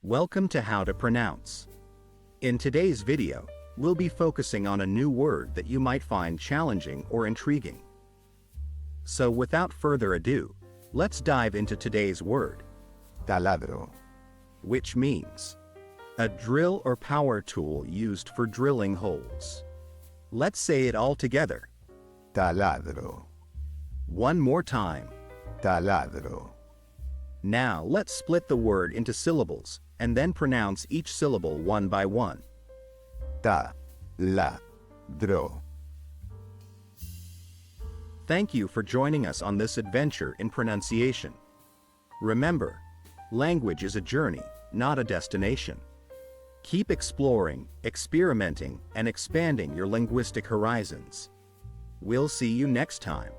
Welcome to How to Pronounce. In today's video, we'll be focusing on a new word that you might find challenging or intriguing. So without further ado, let's dive into today's word, Taladro. which means a drill or power tool used for drilling holes. Let's say it all together. Taladro. One more time. Taladro. Now let's split the word into syllables and then pronounce each syllable one by one. Ta-la-dro. Thank you for joining us on this adventure in pronunciation. Remember, language is a journey, not a destination. Keep exploring, experimenting, and expanding your linguistic horizons. We'll see you next time.